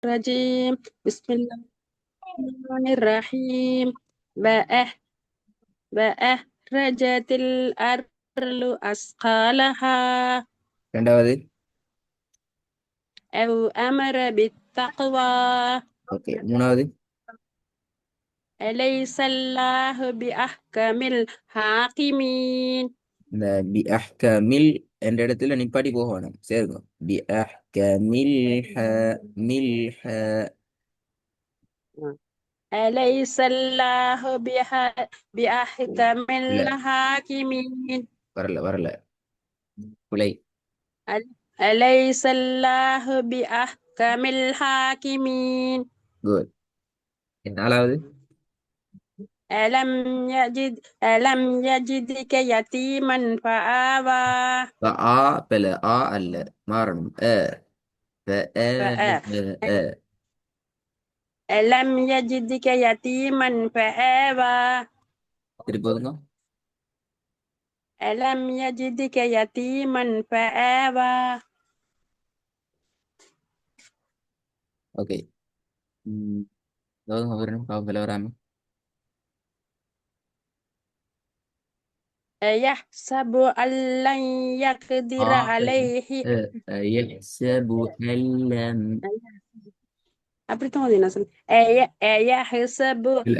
الرجيم بسم الله الرحمن الرحيم بأه بأخرجت الأرض أثقالها ரெண்டாவது. أو أمر بالتقوى ஓகே. மூணாவது. أليس الله بأحكم الحاكمين இந்த பி அஹ்கமில் என்ற இடத்துல நிப்பாட்டி போக வேணும், சேர்க்கும். பி அஹ்கமில் ஹ மில் ஹ. أليس الله بأحكم இல்ல, الحاكمين வரல வரல, பிழை. أليس الله بأحكم الحاكمين குட். நாலாவது. ألم ألم يجدك يتيما فآوى ஆ பெல ஆ அல்ல, மாறணும். فآ அ. ألم يجدك يتيما فآوى திருப்பதுங்க. ألم يجدك يتيما فآوى ஓகே. வரும் பாவம் வராம. أيحسب أن لن ஆ يقدر பெல عليه يحسب أن لم. அப்படித்தான் வந்து என்ன சொல் أيحسب இல்ல,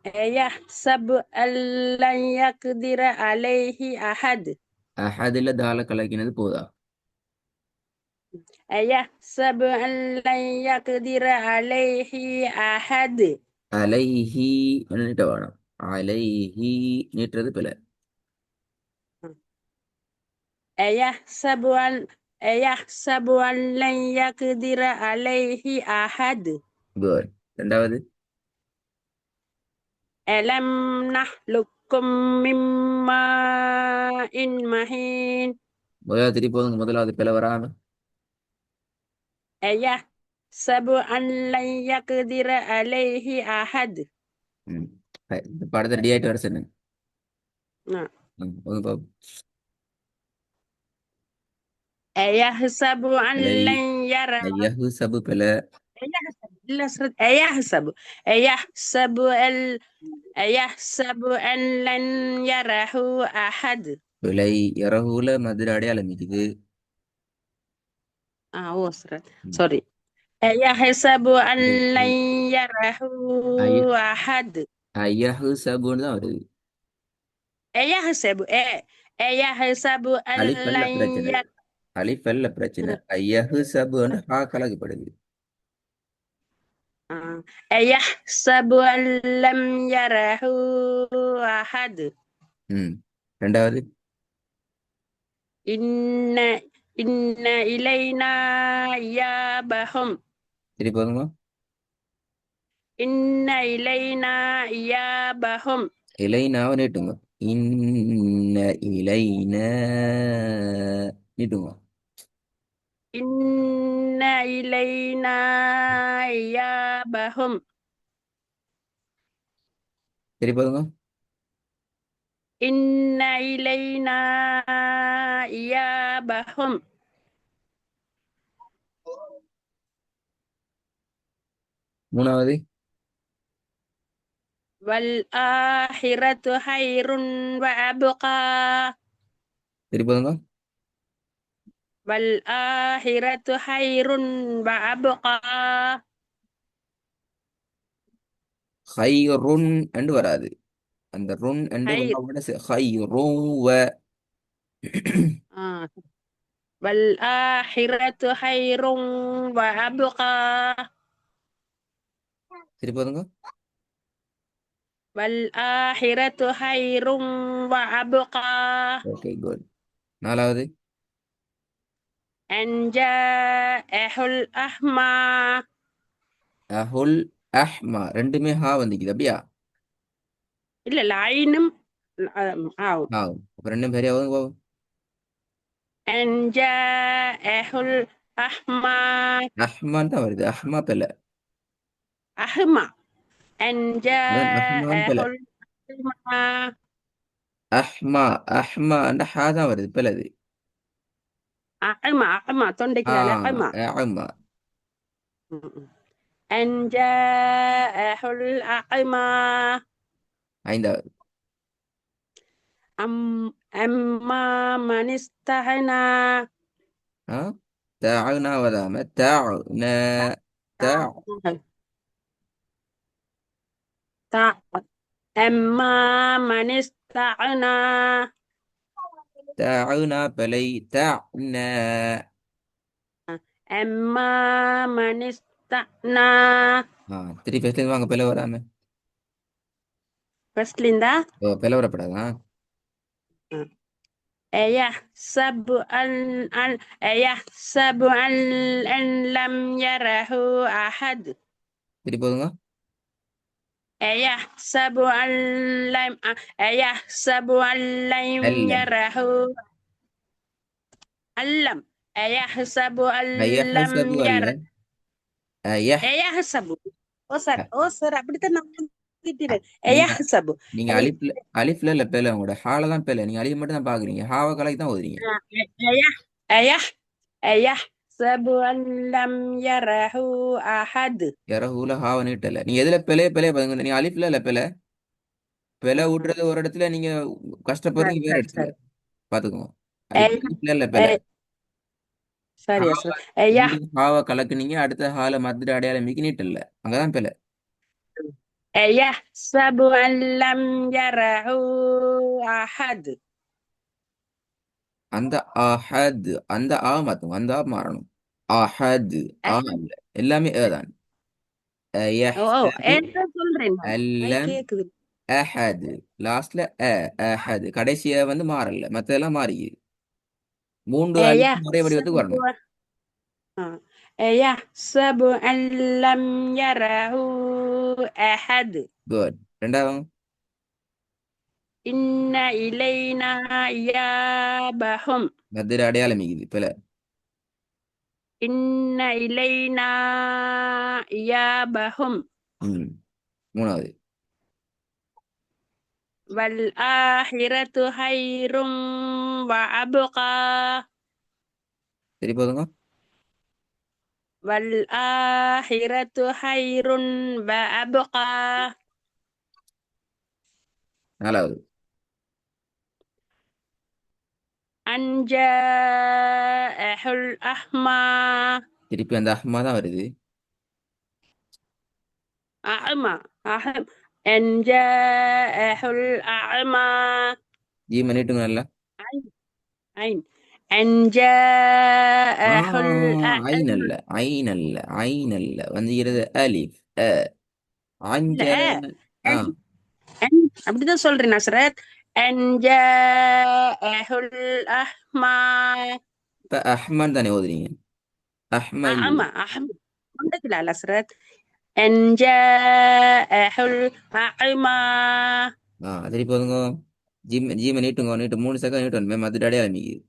أيحسب أن لن يقدر عليه أحد அஹதுல தால கலக்கினது போதா? أيحسب أن لن يقدر عليه أحد அலைஹி நீட்ட வேணும். அலைஹி நீட்டுறது பில. أيحسب أن أيحسب أن لن يقدر عليه أحد குட். ரெண்டாவது. ألم نخلقكم من ماء مهين முதலாவது திருப்பி முதலாவது பில வராம. أيحسب أن لن يقدر عليه أحد ம். இந்த படத்தை ரெடி ஆயிட்டு வர சொன்னேன். نعم. பாப்போம். أيحسب பிழை. أن لن يره யஹு சபு பில. أيحسب أيحسب أن لن يره أحد பிழை. யரஹுல மதுர அடையாளம் இருக்குது. وصلت سوري أيحسب أن لن பிழை. يره ஐய أحد ஐயஹு சபுன்னு தான் வருது. أيحسب أيحسب أن அலிஃப் அல்ல لن பிரச்சனை. يره அலிஃப் அல்ல பிரச்சனை. ஐயஹு சபுன்னு ஹா கலக்கப்படுது. أيحسب أن لم يره أحد ம். ரெண்டாவது. إن إن إلينا إيابهم திருப்பி போதுமா. إن إلينا إيابهم இலைனாவை நீட்டுங்க. இன்ன இலைன நீட்டுங்க. إن إلينا إيابهم திருப்பி போதுங்க. إن إلينا إيابهم மூணாவது. والآخرة خير وأبقى திருப்பி போதுங்க. والآخرة خير وأبقى ஹைருன் என்று வராது. அந்த ருன் என்று خير ஹைரும் வ. آه. والآخرة خير وأبقى திருப்பி போதுங்க. والآخرة خير وأبقى ஓகே குட். நாலாவது. أن جاءه الأعمى அஹுல் அஹ்மா ரெண்டுமே ஹா வந்துக்குது அப்படியா? إلا العين أو ஆகும். அப்ப ரெண்டும் சரியா போதும். أن جاءه الأعمى அஹ்மான் தான் வருது. அஹ்மா பெல. أحمى أن அதான் அஹ்மான் جاءه பெல. الأعمى அஹ்மா அஹ்மா அந்த ஹா தான் வருது பெலது. أعمى ஆ தொண்டைக்குள்ள أعمى அஹ்மா. أن جاءه الأعمى ஐந்தாவது أما من استغنى ஆ தாழ்னா வராம தாழ்ன தா أما من استغنى தாழ்னா பலை தாழ்ன أما من استغنى திருப்பி ஃபர்ஸ்ட்ல வாங்க பிளவு வராம ஃபர்ஸ்ட்லிந்தா ஓ பிளவு வரப்படாதா أيحسب أن لم يره أحد திருப்பி போதுங்க أيحسب أن لم அல்லம் يره ألم أيحسب أن لم ஐயஹசபு அல்ல يره ஐயஹ் أيحسب ஓ சார் அப்படித்தான் நான் திட்டினேன் நீங்க أيحسب நீங்க அலிஃப்ல இல்ல பேல உங்களோட ஹால தான் பேல நீங்க அலிஃப் மட்டும் தான் பாக்குறீங்க ஹாவ கலைக்கு தான் ஓதுறீங்க أيح أيحسب أن لم يره أحد யாரஹூல ஹாவ நீட்டல நீங்க எதுல பிழைய பாருங்க நீங்க அலிஃப்ல இல்ல பிழை விடுறது ஒரு இடத்துல நீங்க சரி கஷ்டப்படுறீங்க வேற சரி இடத்துல சரி பாத்துக்கோங்க أيح அலிஃப்ல இல்ல பிழை أي- சரி ஹாவ أسرع أيح முந்தி ஹாவ கலக்குனீங்க அடுத்த ஹால மத்திர அடையாளம் மிக்கி நீட்டல அங்கதான் பிழை أيحسب أن لم يره أحد அந்த அஹத் அந்த ஆ மாத்தும் அந்த ஆ மாறணும் அஹத் ஆ أحد இல்ல எல்லாமே ஏதான் ஓ ஓ யஹ்சபு என்ன சொல்றேன் நான் அது அல்லம் கேக்குது அஹத் லாஸ்ட்ல அஹத் கடைசியா வந்து மாறல மத்ததெல்லாம் மாறிக்குது மூன்று அலிஃபும் ஒரே أيحسب வடிவத்துக்கு வரணும் أيحسب أن لم يره أحد குட் ரெண்டாவது إن إلينا إيابهم மத்திர அடையாளம் மிகுது பிழை إن إلينا إيابهم ம் மூணாவது والآخرة خير وأبقى சரி போதுங்க والآخرة خير وأبقى நாலாவது أن جاءه الأعمى திருப்பி அந்த அஹ்மா தான் வருது أعمى أن جاءه الأعمى ஜி பண்ணிட்டுங்க நல்லா عين عين أن جاءه ஐன் الأعمى அல்ல ஐன் அல்ல ஐன் அல்ல வந்துகிறது அலிஃப் அஞ்ச لا ஆ أن அப்படிதான் சொல்றேன் நஸ்ரத் أن جاءه الأعمى இப்ப அஹ்மன் தானே ஓதுறீங்க அஹ்மல் أعمى عندك لا نسرت أن جاءه الأعمى சரி போதுங்க ஜிம் நீட்டுங்க நீட்டு 3 செகண்ட் நீட்டு மத்திர அடையாளம் மிகுது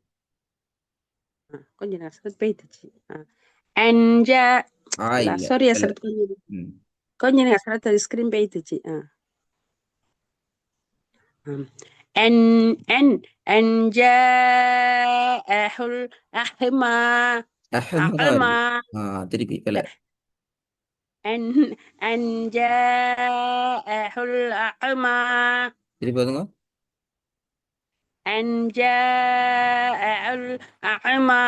கொஞ்சம் நஸ்ரத் போயிடுச்சு أن جاء لا இல்ல سوري இல்ல نسرت ம் கொஞ்சம் نسرت السكرين போயிடுச்சு أن أن جاءه الأعمى அஹ்மா தான் أعمى வருது திருப்பி பிழை أن أن جاءه الأعمى திருப்பி போதுங்க أن جاءه الأعمى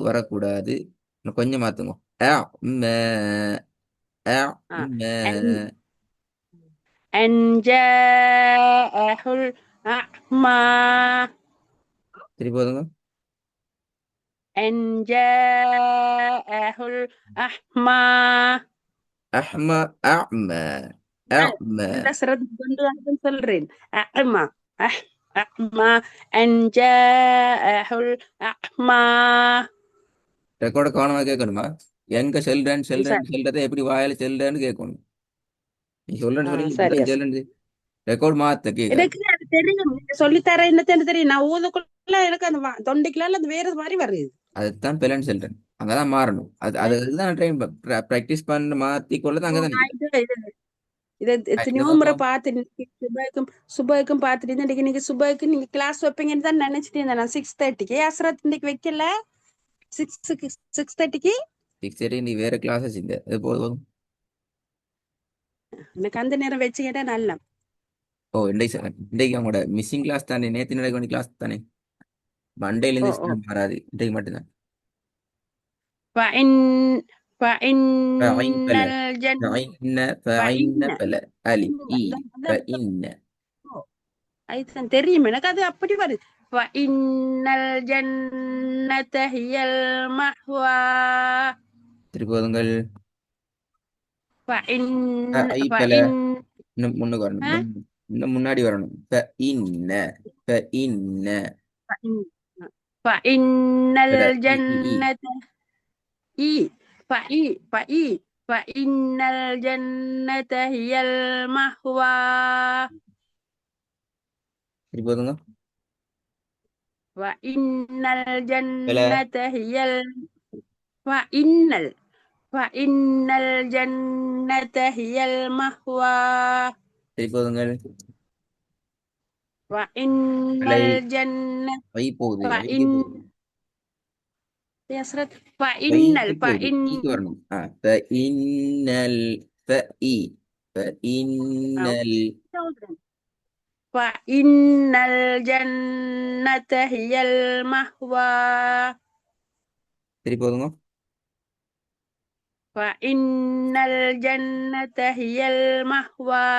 வரக்கூடாது இன்னும் கொஞ்சம் மாத்துங்க அ أن أن جاءه الأعمى திருப்பி போதுங்க أن جاءه الأعمى அஹ்மா அஅ்மா அஅ்மா أنت سرد بندو أنا சொல்றேன் أعمى أعمى أن جاءه الأعمى ரெக்கார்ட கவனமா கேட்கணுமா எங்க செல்றேன் சரி செல்றதை எப்படி வாயில செல்றேன்னு கேட்கணும் நீ சொல்றேன்னு சொல்லி சரி இப்படிதான் செல்லுன்னு ரெக்கார்ட் மாத்த கேட்காது எனக்கு அது தெரியும் நீங்க சொல்லித்தர என்ன தெரியும் நான் ஊதுக்குள்ள எனக்கு அந்த தொண்டைக்குள்ள அது வேற மாதிரி வருது அதுதான் பிளன் செல்றேன் அங்கதான் மாறணும் அதுதான் ட்ரெயின் ப்ராக்டிஸ் பண்ண மாத்தி கொள்ளதான் அங்கதான் நான் இதை எத்தனையோ முறை நிற்கும் பார்த்துட்டு சுபைக்கும் பார்த்துட்டு இருந்தேன். இன்னைக்கு நீங்க சுபைக்கு நீங்க கிளாஸ் வைப்பீங்கன்னு தான் நினைச்சிட்டு இருந்தேன் நான் 6:30க்கு அசரத் இன்னைக்கு வைக்கல 6:30க்கு சரி நீ வேற கிளாஸ் வச்சிருந்த அது போதும். எனக்கு அந்த நேரம் வச்சுக்கிட்டா நல்லா. ஓ இன்றைக்கு அவங்களோட மிஸ்ஸிங் கிளாஸ் தானே, நேற்று நடக்க வேண்டிய கிளாஸ் தானே. ஓ மண்டேலேருந்து ஓ. ஸ்டார்ட் வராது, இன்றைக்கு மட்டும்தான். فإن فعين فإن بلا. الجنة فعين فإن بلا ألف إي அதான் فإن. அதுதான் தெரியும் எனக்கு அது அப்படி வருது. فإن الجنة هي المأوى. திருப்போதுங்கள். فإن ஐ பல. فإن இன்னும் முன்னுக்கு வரணும், ها இன்னும் முன்னாடி வரணும். فإن فإن فإن فإن بلا إي إي إي. الجنة إي فإن الجنة هي المأوى. திருப்போதுங்க. وإن بلا. الجنة هي وإن وإن الجنة هي المأوى. திருப்போதுங்கள். وإن பலை. الجنة ஐ போகுது, ஐக்கே وإن போகுது. يسرت வைக்கு போகுது, فإن ஈக்கு வரணும். فإنல் فإي فإنل. فإن الجنة هي المأوى. திருப்போதுங்க. فإن الجنة هي المأوى.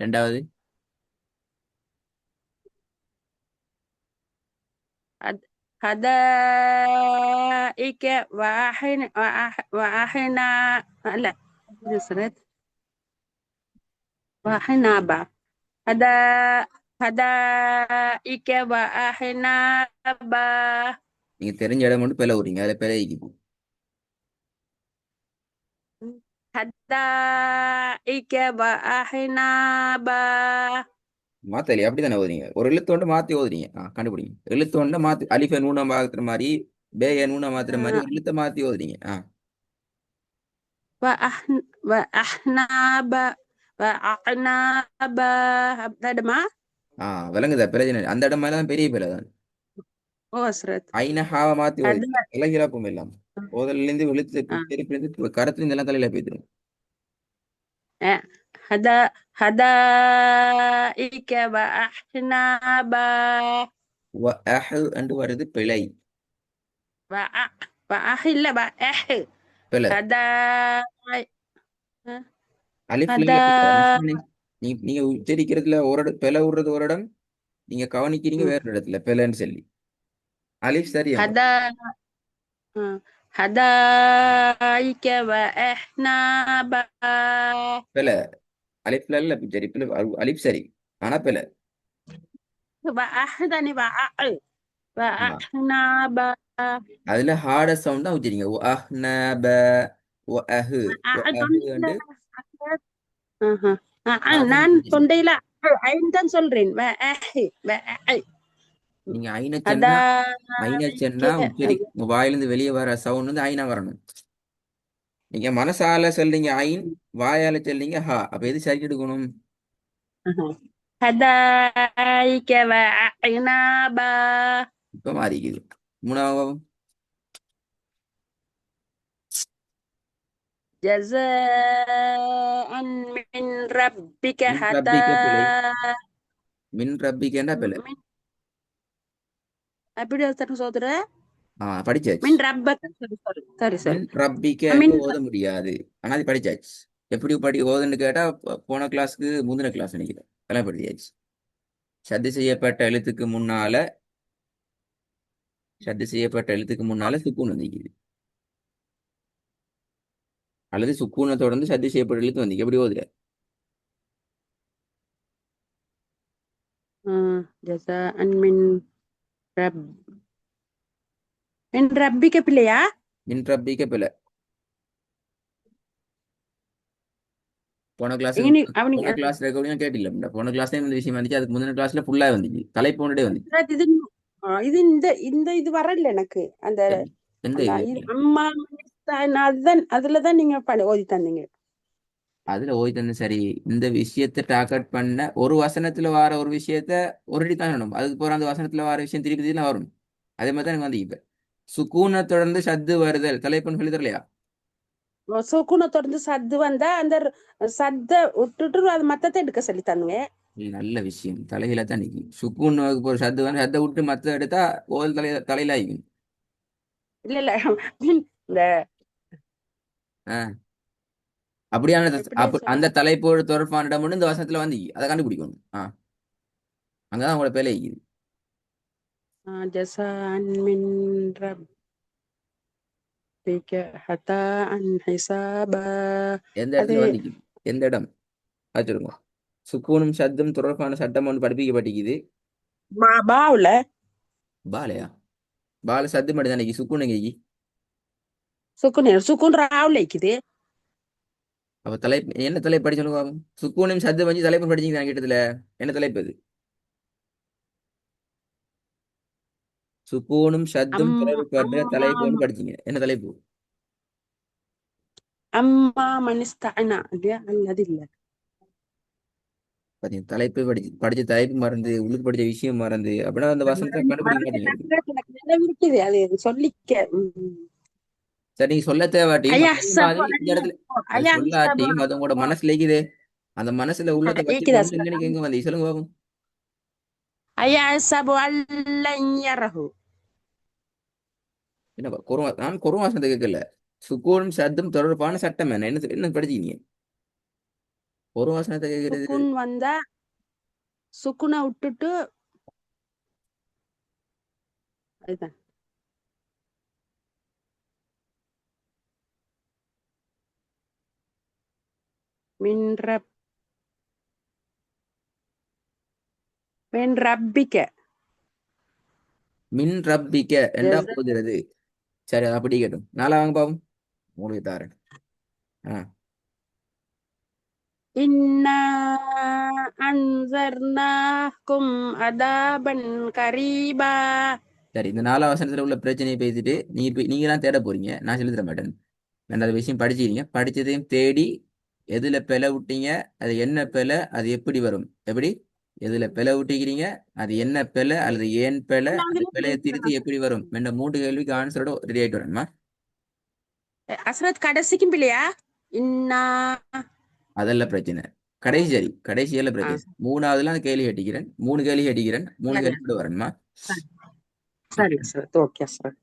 ரெண்டாவது. حدائق وأحنا لا نسرت وحنابا. هدا حدائق وأحنابا. நீங்க தெரிஞ்ச இடம் மட்டும் பிழை விடுறீங்க, அதில் பிழைக்கு. حدائق وأحنابا. மாத்தலையே, அப்படி தானே ஓதுறீங்க, ஒரு எழுத்து ஒன்று மாற்றி ஓதுறீங்க. கண்டுபிடிங்க, எழுத்து ஒன்றை மாற்றி அலிஃபை நூனா மாத்துற மாதிரி, பேய நூனா மாத்துற மாதிரி ஒரு எழுத்தை மாற்றி ஓதுறீங்க. وأحنابا وأعنابا. هذا ما விளங்குதா பிரச்சனை? அந்த இடம் மேலே தான் பெரிய பிழை தான். أسرت ஐன ஹாவை மாற்றி هذا. ஓதுறீங்க, இலகிழப்பும் இல்லாம. ஓதலிருந்து எழுத்து திருப்பிலிருந்து கருத்துலேருந்து எல்லாம் தலையில போய்த்திரும். هذا حدائق وأعنابا. அஹ் என்று வருது பிழை. وأحل وأح. பிழை. هذا அலிஃப்ல هذا நீங்க உச்சரிக்கிறதுல ஒரு இடம் பிழை விடுறது ஒரு இடம், நீங்க கவனிக்கிறீங்க வேற இடத்துல பிழைன்னு சொல்லி. அலிஃப் சரியா هذا حدائق وأعنابا. பிழை. அலிஃப்ல இல்ல சரி, பிழை அலிஃப் சரி, ஆனா பிழை. وأحدني ஆமா. وأعنابا. அதுல ஹார்ட சவுண்ட் தான் உச்சரிங்க. ஒ அஹ் ந ப ஒ அஹு ஒ அஹு வந்து நான் உச்சரிங்க. தொண்டையில ஐன் தான் சொல்றேன். நீங்க அதா ஐனச்சன்னா உங்க வாயிலிருந்து வெளியே வர சவுண்ட் வந்து ஐனா வரணும். நீங்க மனசால சொல்றீங்க ஐன், வாயால சொல்றீங்க ஹா, அப்ப எது சரி எடுக்கணும்? حدائق وأعنابا. இப்ப மாறிக்குது. மூணாவது. جزاء من ربك மின் ரப்பிக்க பிழை. حتى மின் ரப்பிக்கன்னா பிழை. அப்படி ஒருத்தர் சொல்ற படிச்சாச்சு. மின் ரப்பக். Sorry sorry. மின் ரப்பிக்க மின் ஓத முடியாது, ஆனா அது படிச்சாச்சு. எப்படி ஓதுன்னு கேட்டா போன கிளாஸ்க்கு முந்தின கிளாஸ் நினைக்கிறேன், எல்லாம் படிச்சாச்சு. சத்து செய்யப்பட்ட எழுத்துக்கு முன்னால சுக்கூன் வந்திக்குது, அல்லது சுக்கூனை தொடர்ந்து சத்து செய்யப்பட்ட எழுத்து வந்திக்கு. எப்படி ஓதுற? جزاء من رب من ربك பிள்ளையா? மின் ரப்பிக்க பிழை. போன கிளாஸ் அவனுக்கு ரெக்கார்டிங் கேட்டில்ல, போன கிளாஸ்ல இந்த விஷயம் வந்துச்சு, அதுக்கு முந்தின கிளாஸ்ல ஃபுல்லா வந்துச்சு, தலைப்பு ஒன்றே வந்துச்சு. இது இது இந்த இது வரல எனக்கு. அந்த எந்த அந்த இது? அம்மா அதுதான் அதுலதான் நீங்க ஓதி தந்தீங்க. அதுல ஓய் தந்து சரி. இந்த விஷயத்தை டார்கெட் பண்ண ஒரு வசனத்துல வர ஒரு விஷயத்த ஒரு தான் வேணும், அதுக்கு போற அந்த வசனத்துல வர விஷயம் திருப்பி திருப்பி வரும். அதே மாதிரி தான் எனக்கு வந்து இப்ப சுக்கூனை தொடர்ந்து சத்து வருதல் தலைப்புன்னு சொல்லி தரலையா? சுக்குனை தொடர்ந்து சத்து வந்தா அந்த சத்த விட்டுட்டு அது மத்தத்தை எடுக்க சொல்லி தந்துங்க. இது நல்ல விஷயம். தலையில தான் நிற்கும். சுக்கூன் ஒரு சத்து வந்து சத்தை விட்டு மத்த எடுத்தா ஓல் தலையில ஆயிக்கும். இல்ல இல்ல இந்த ஆ, அப்படியான எப்படி சொல்ல அந்த தலைப்போடு தொடர்பான இடம் ஒண்ணு இந்த வசனத்துல வந்து அதை கண்டுபிடிக்கணும். அங்கதான் உங்களோட பேலை இருக்குது. ஜசான் மின் ரப்பிக ஹதான் ஹிசாபா. எந்த அது இடத்துல வந்து நிக்குது? எந்த இடம் வச்சிருங்க. சுக்கூனும் சத்தும் தொடர்பான சட்டம் ஒன்று படிப்பிக்கப்பட்டிருக்குது. பாவுல பாலையா? பால சத்து மட்டும் தான் நிக்கி. சுக்கூன் எங்க? சுக்குன் ராவுல இருக்குது. அப்ப தலைப்பு என்ன தலைப்பு படி சொல்லுங்க பாப்போம். சுக்கூனையும் சத்து வச்சு தலைப்பு படிச்சீங்க கிட்டத்துல. என்ன தலைப்பு அது? சுக்கூனும் சத்தும் அம்மா தொடர்புபட்ட அம்மா தலைப்பு ஒன்று படிச்சீங்க. என்ன தலைப்பு? அம்மா மனிஸ்தானா அது இல்ல. பாத்தீங்க தலைப்பு படிச்ச தலைப்பு மறந்து உள்ளுக்கு படிச்ச விஷயம் மறந்து அப்படின்னா அந்த வசனத்தை கண்டுபிடிக்க மாட்டீங்க. எனக்கு நினைவு இருக்குது அது சொல்லிக்க. சரி, நீங்க சொல்ல தேவாட்டியும் ஐயா அதே மாதிரி இந்த சபோல இடத்துல அது ஐயா சொல்லாட்டியும் அது உங்களோட மனசுல இருக்குதே. அந்த மனசுல உள்ளத்தை வச்சு ஏக்குதா கொண்டு இன்னைக்கு எங்க வந்து சொல்லுங்க பாப்போம். ஐயா சபோ அல்ல என்ன குறுவா நான் குறுவாசனத்தை கேட்கல. சுக்கூனும் சத்தும் தொடர்பான சட்டம் என்ன படிச்சீங்க? குறுவாசனத்தை கேட்கறது. சுக்குன் வந்தா சுக்குனை விட்டுட்டு அதுதான் மின் ரப்பிக்க மின் ரப்பிக்க என்றா போகிறது. சரி, அது அப்படி கேட்டும். நாளா வாங்க பாப்போம். உங்களுக்கு தாரேன். ஆ, இன்னா அன்சர்னாக்கும் அதாபன் கரீபா. சரி. இந்த 4 வசனத்துல உள்ள பிரச்சனையை பேசிட்டு நீங்க தான் தேட போறீங்க. நான் சொல்லி தர மாட்டேன். ரெண்டாவது விஷயம் படிச்சிருக்கீங்க. படிச்சதையும் தேடி எதுல பிழை விட்டீங்க, அது என்ன பிழை, அது எப்படி வரும், எப்படி எதுல பிழை விட்டிக்கிறீங்க, அது என்ன பிழை அல்லது ஏன் பிழை, அந்த பிழையை திருத்தி எப்படி வரும் என்ற 3 கேள்விக்கு ஆன்சரோட ரெடி ஆயிட்டு வரணுமா? அஸ்ரத் கடைசிக்கும் பிள்ளையா? இன்னா அதெல்லாம் பிரச்சனை. கடைசி சரி, கடைசியெல்லாம் பிரச்சனை. 3வதுலாம் கேள்வி கேட்டிக்கிறேன். 3 கேள்வி கேட்டிக்கிறேன். 3 கேள்வி கூட வரணுமா? சரி அஸ்ரத் ஓகே அஸ்ரத்.